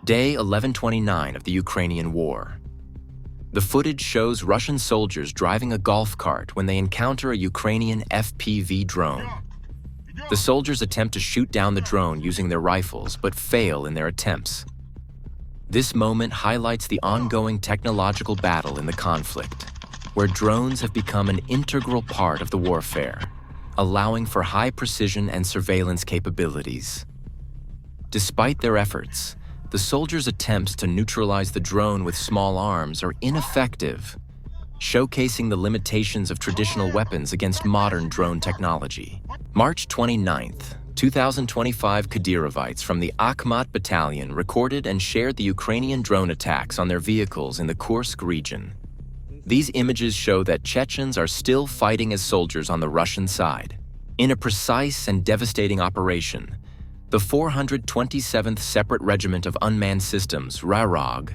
Day 1129 of the Ukrainian war. The footage shows Russian soldiers driving a golf cart when they encounter a Ukrainian FPV drone. The soldiers attempt to shoot down the drone using their rifles, but fail in their attempts. This moment highlights the ongoing technological battle in the conflict, where drones have become an integral part of the warfare, allowing for high precision and surveillance capabilities. Despite their efforts, the soldiers' attempts to neutralize the drone with small arms are ineffective, showcasing the limitations of traditional weapons against modern drone technology. March 29, 2025 Kadyrovites from the Akhmat Battalion recorded and shared the Ukrainian drone attacks on their vehicles in the Kursk region. These images show that Chechens are still fighting as soldiers on the Russian side. In a precise and devastating operation, the 427th Separate Regiment of Unmanned Systems, RAROG,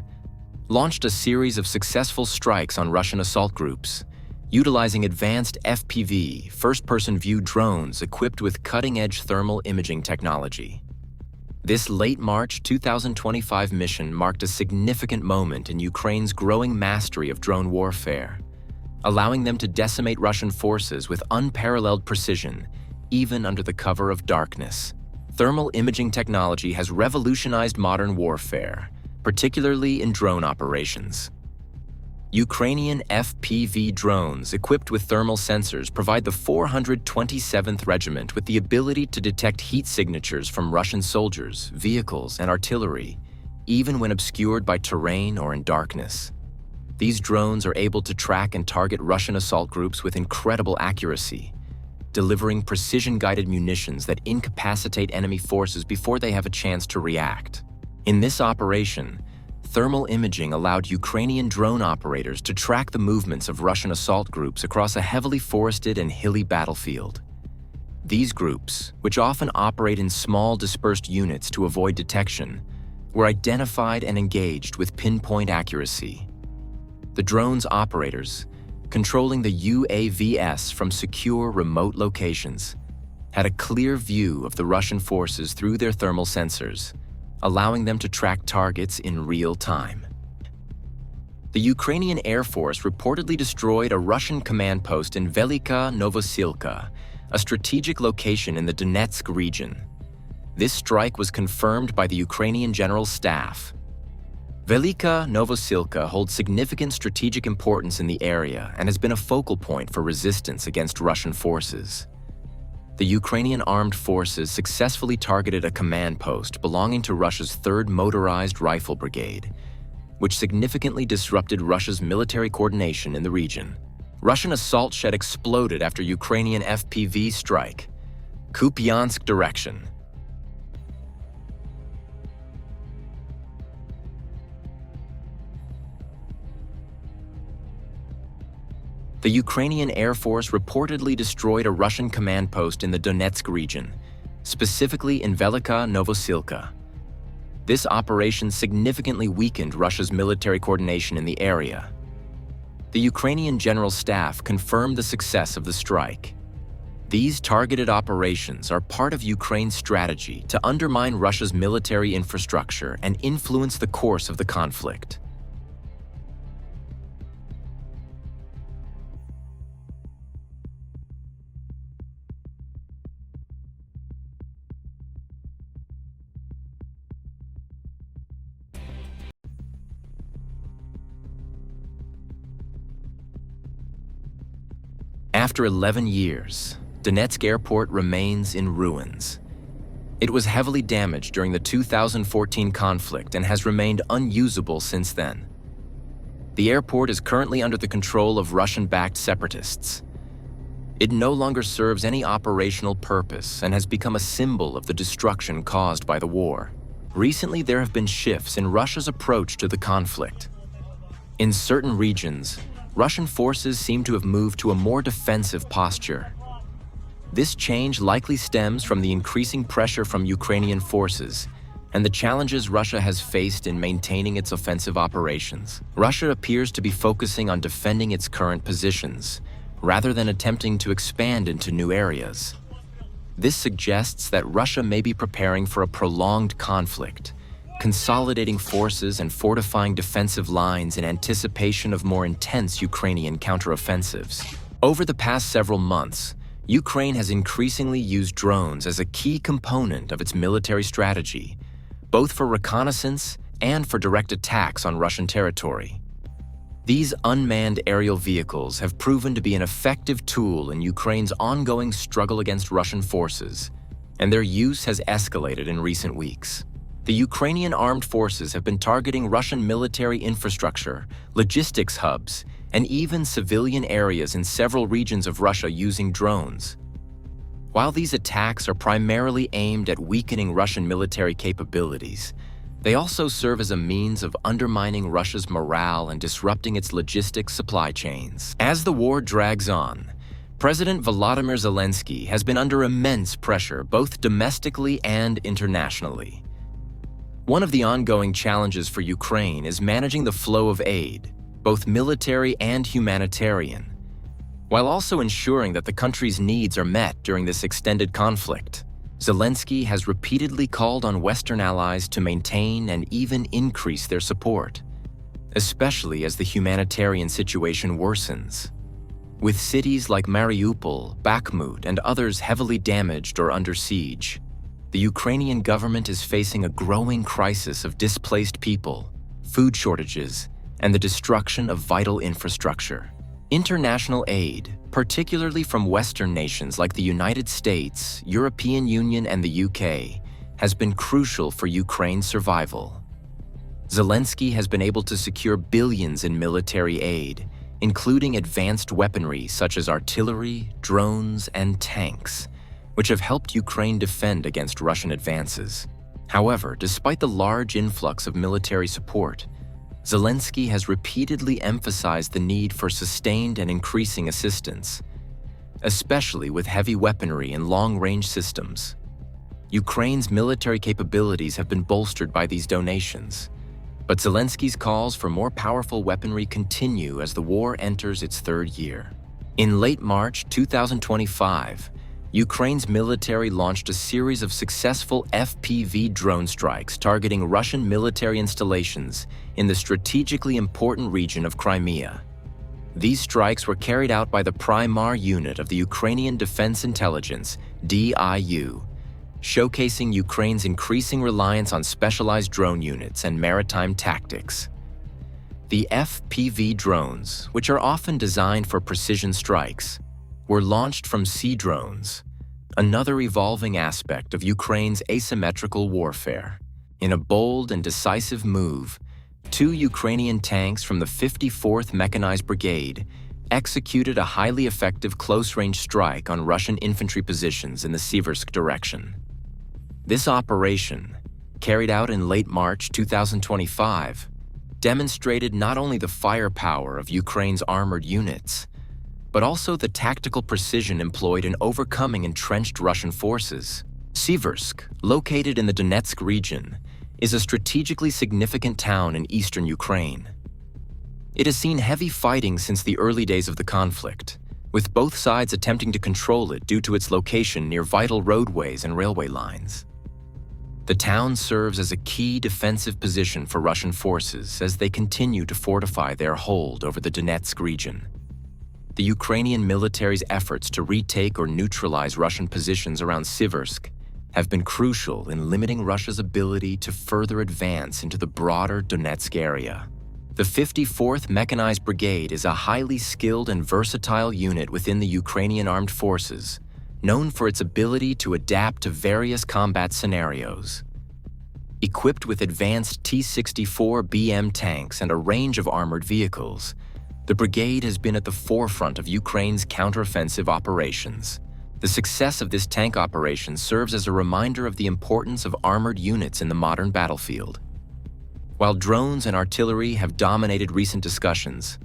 launched a series of successful strikes on Russian assault groups, utilizing advanced FPV, first-person view drones equipped with cutting-edge thermal imaging technology. This late March 2025 mission marked a significant moment in Ukraine's growing mastery of drone warfare, allowing them to decimate Russian forces with unparalleled precision, even under the cover of darkness. Thermal imaging technology has revolutionized modern warfare, particularly in drone operations. Ukrainian FPV drones equipped with thermal sensors provide the 427th Regiment with the ability to detect heat signatures from Russian soldiers, vehicles, and artillery, even when obscured by terrain or in darkness. These drones are able to track and target Russian assault groups with incredible accuracy, delivering precision-guided munitions that incapacitate enemy forces before they have a chance to react. In this operation, thermal imaging allowed Ukrainian drone operators to track the movements of Russian assault groups across a heavily forested and hilly battlefield. These groups, which often operate in small dispersed units to avoid detection, were identified and engaged with pinpoint accuracy. The drone's operators, controlling the UAVs from secure remote locations, had a clear view of the Russian forces through their thermal sensors, allowing them to track targets in real time. The Ukrainian Air Force reportedly destroyed a Russian command post in Velika Novosilka, a strategic location in the Donetsk region. This strike was confirmed by the Ukrainian General Staff. Velika Novosilka holds significant strategic importance in the area and has been a focal point for resistance against Russian forces. The Ukrainian armed forces successfully targeted a command post belonging to Russia's 3rd Motorized Rifle Brigade, which significantly disrupted Russia's military coordination in the region. Russian assault shed exploded after Ukrainian FPV strike. Kupiansk direction. The Ukrainian Air Force reportedly destroyed a Russian command post in the Donetsk region, specifically in Velika Novosilka. This operation significantly weakened Russia's military coordination in the area. The Ukrainian General Staff confirmed the success of the strike. These targeted operations are part of Ukraine's strategy to undermine Russia's military infrastructure and influence the course of the conflict. After 11 years, Donetsk Airport remains in ruins. It was heavily damaged during the 2014 conflict and has remained unusable since then. The airport is currently under the control of Russian-backed separatists. It no longer serves any operational purpose and has become a symbol of the destruction caused by the war. Recently, there have been shifts in Russia's approach to the conflict. In certain regions, Russian forces seem to have moved to a more defensive posture. This change likely stems from the increasing pressure from Ukrainian forces and the challenges Russia has faced in maintaining its offensive operations. Russia appears to be focusing on defending its current positions, rather than attempting to expand into new areas. This suggests that Russia may be preparing for a prolonged conflict, consolidating forces and fortifying defensive lines in anticipation of more intense Ukrainian counteroffensives. Over the past several months, Ukraine has increasingly used drones as a key component of its military strategy, both for reconnaissance and for direct attacks on Russian territory. These unmanned aerial vehicles have proven to be an effective tool in Ukraine's ongoing struggle against Russian forces, and their use has escalated in recent weeks. The Ukrainian armed forces have been targeting Russian military infrastructure, logistics hubs, and even civilian areas in several regions of Russia using drones. While these attacks are primarily aimed at weakening Russian military capabilities, they also serve as a means of undermining Russia's morale and disrupting its logistics supply chains. As the war drags on, President Volodymyr Zelensky has been under immense pressure both domestically and internationally. One of the ongoing challenges for Ukraine is managing the flow of aid, both military and humanitarian, while also ensuring that the country's needs are met during this extended conflict. Zelensky has repeatedly called on Western allies to maintain and even increase their support, especially as the humanitarian situation worsens. With cities like Mariupol, Bakhmut, and others heavily damaged or under siege, the Ukrainian government is facing a growing crisis of displaced people, food shortages, and the destruction of vital infrastructure. International aid, particularly from Western nations like the United States, European Union, and the UK, has been crucial for Ukraine's survival. Zelensky has been able to secure billions in military aid, including advanced weaponry such as artillery, drones, and tanks, which have helped Ukraine defend against Russian advances. However, despite the large influx of military support, Zelensky has repeatedly emphasized the need for sustained and increasing assistance, especially with heavy weaponry and long-range systems. Ukraine's military capabilities have been bolstered by these donations, but Zelensky's calls for more powerful weaponry continue as the war enters its third year. In late March 2025, Ukraine's military launched a series of successful FPV drone strikes targeting Russian military installations in the strategically important region of Crimea. These strikes were carried out by the Primar unit of the Ukrainian Defense Intelligence, DIU, showcasing Ukraine's increasing reliance on specialized drone units and maritime tactics. The FPV drones, which are often designed for precision strikes, were launched from sea drones, another evolving aspect of Ukraine's asymmetrical warfare. In a bold and decisive move, 2 Ukrainian tanks from the 54th Mechanized Brigade executed a highly effective close-range strike on Russian infantry positions in the Siversk direction. This operation, carried out in late March 2025, demonstrated not only the firepower of Ukraine's armored units, but also the tactical precision employed in overcoming entrenched Russian forces. Siversk, located in the Donetsk region, is a strategically significant town in eastern Ukraine. It has seen heavy fighting since the early days of the conflict, with both sides attempting to control it due to its location near vital roadways and railway lines. The town serves as a key defensive position for Russian forces as they continue to fortify their hold over the Donetsk region. The Ukrainian military's efforts to retake or neutralize Russian positions around Siversk have been crucial in limiting Russia's ability to further advance into the broader Donetsk area. The 54th Mechanized Brigade is a highly skilled and versatile unit within the Ukrainian armed forces, known for its ability to adapt to various combat scenarios. Equipped with advanced T-64BM tanks and a range of armored vehicles, the brigade has been at the forefront of Ukraine's counteroffensive operations. The success of this tank operation serves as a reminder of the importance of armored units in the modern battlefield. While drones and artillery have dominated recent discussions,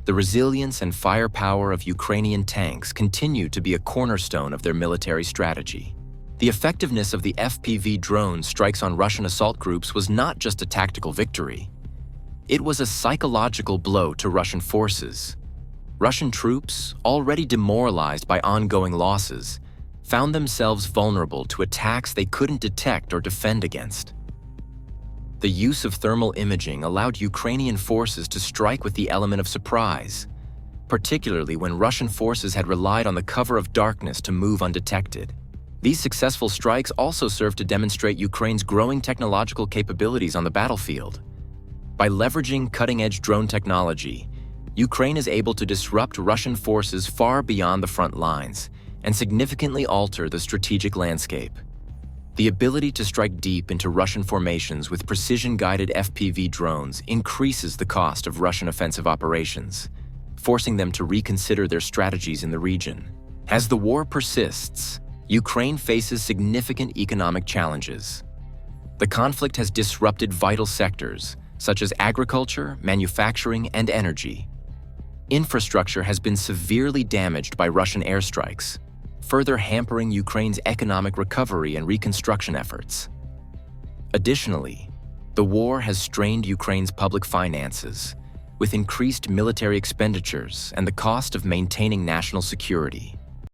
the resilience and firepower of Ukrainian tanks continue to be a cornerstone of their military strategy. The effectiveness of the FPV drone strikes on Russian assault groups was not just a tactical victory. It was a psychological blow to Russian forces. Russian troops, already demoralized by ongoing losses, found themselves vulnerable to attacks they couldn't detect or defend against. The use of thermal imaging allowed Ukrainian forces to strike with the element of surprise, particularly when Russian forces had relied on the cover of darkness to move undetected. These successful strikes also served to demonstrate Ukraine's growing technological capabilities on the battlefield. By leveraging cutting-edge drone technology, Ukraine is able to disrupt Russian forces far beyond the front lines and significantly alter the strategic landscape. The ability to strike deep into Russian formations with precision-guided FPV drones increases the cost of Russian offensive operations, forcing them to reconsider their strategies in the region. As the war persists, Ukraine faces significant economic challenges. The conflict has disrupted vital sectors, such as agriculture, manufacturing, and energy. Infrastructure has been severely damaged by Russian airstrikes, further hampering Ukraine's economic recovery and reconstruction efforts. Additionally, the war has strained Ukraine's public finances, with increased military expenditures and the cost of maintaining national security.